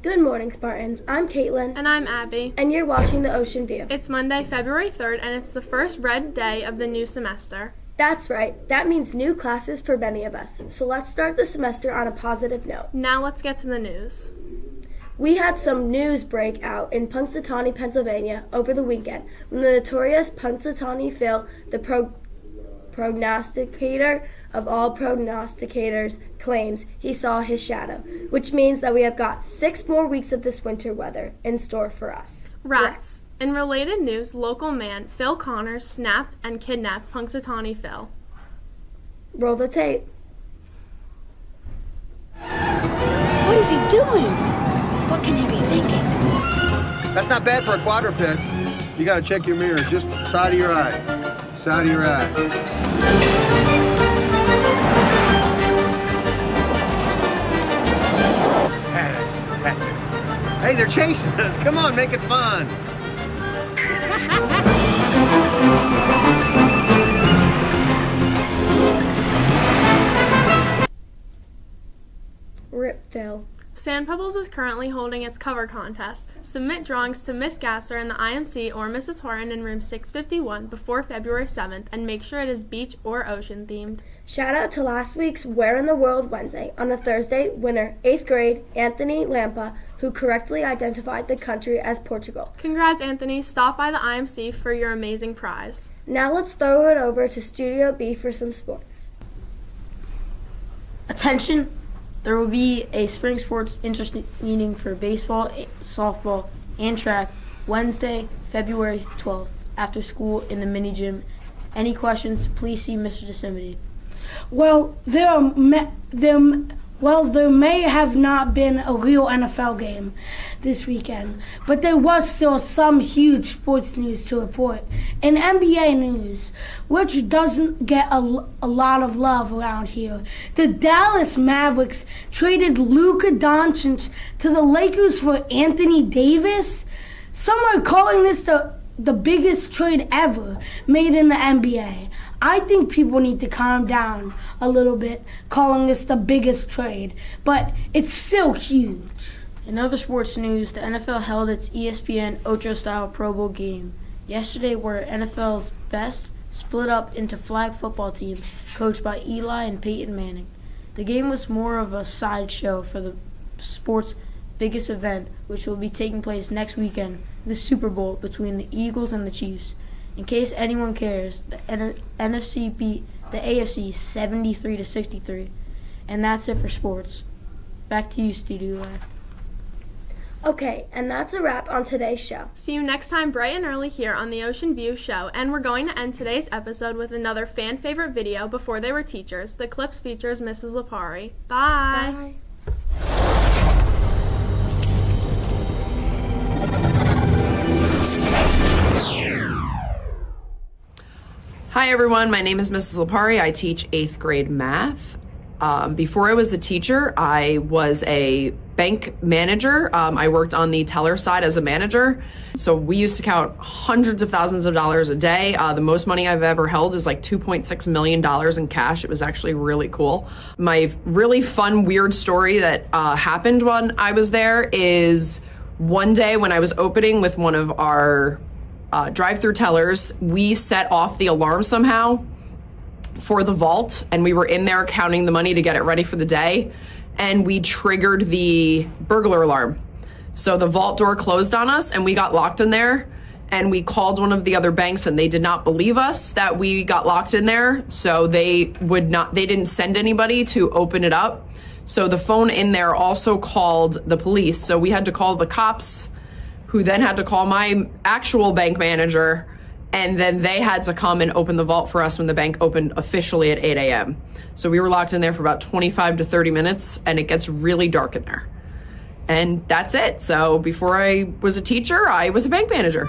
Good morning, Spartans. I'm Caitlin. And I'm Abby. And you're watching the Ocean View. It's Monday, February 3rd, and it's the first red day of the new semester. That's right. That means new classes for many of us. So let's start the semester on a positive note. Now let's get to the news. We had some news break out in Punxsutawney, Pennsylvania over the weekend when the notorious Punxsutawney Phil, the prognosticator of all prognosticators, claims he saw his shadow, which means that we have got 6 more weeks of this winter weather in store for us. Rats. In related news, local man Phil Connors snapped and kidnapped Punxsutawney Phil. Roll the tape. What is he doing? What can he be thinking? That's not bad for a quadruped. You gotta check your mirrors, just side of your eye. Side of your eye. That's it. Hey, they're chasing us. Come on, make it fun. Rip Phil. Sand Pebbles is currently holding its cover contest. Submit drawings to Miss Gasser in the IMC or Mrs. Horton in room 651 before February 7th and make sure it is beach or ocean themed. Shout out to last week's Where in the World Wednesday. On a Thursday, winner 8th grade Anthony Lampa, who correctly identified the country as Portugal. Congrats, Anthony. Stop by the IMC for your amazing prize. Now let's throw it over to Studio B for some sports. Attention! There will be a spring sports interest meeting for baseball, softball, and track Wednesday, February 12th, after school in the mini gym. Any questions, please see Mr. DeCimity. Well, there may have not been a real NFL game this weekend, but there was still some huge sports news to report. In NBA news, which doesn't get a lot of love around here, the Dallas Mavericks traded Luka Doncic to the Lakers for Anthony Davis. Some are calling this the biggest trade ever made in the NBA. I think people need to calm down a little bit, calling this the biggest trade, but it's still huge. In other sports news, the NFL held its ESPN Ocho-style Pro Bowl game yesterday, where NFL's best split up into flag football teams coached by Eli and Peyton Manning. The game was more of a sideshow for the sport's biggest event, which will be taking place next weekend, the Super Bowl between the Eagles and the Chiefs. In case anyone cares, the NFC beat the AFC 73-63. And that's it for sports. Back to you, Studio A. Okay, and that's a wrap on today's show. See you next time bright and early here on the Ocean View Show, and we're going to end today's episode with another fan favorite video before they were teachers. The clip features Mrs. Lipari. Bye. Bye. Hi everyone, my name is Mrs. Lipari. I teach 8th grade math. Before I was a teacher, I was a bank manager. I worked on the teller side as a manager. So we used to count hundreds of thousands of dollars a day. The most money I've ever held is like $2.6 million in cash. It was actually really cool. My really fun, weird story that happened when I was there is one day when I was opening with one of our drive-through tellers, we set off the alarm somehow for the vault, and we were in there counting the money to get it ready for the day, and we triggered the burglar alarm. So the vault door closed on us, and we got locked in there, and we called one of the other banks, and they did not believe us that we got locked in there, so they didn't send anybody to open it up. So the phone in there also called the police, so we had to call the cops, who then had to call my actual bank manager, And then they had to come and open the vault for us when the bank opened officially at 8 a.m. So we were locked in there for about 25 to 30 minutes, and it gets really dark in there. And that's it. So before I was a teacher, I was a bank manager.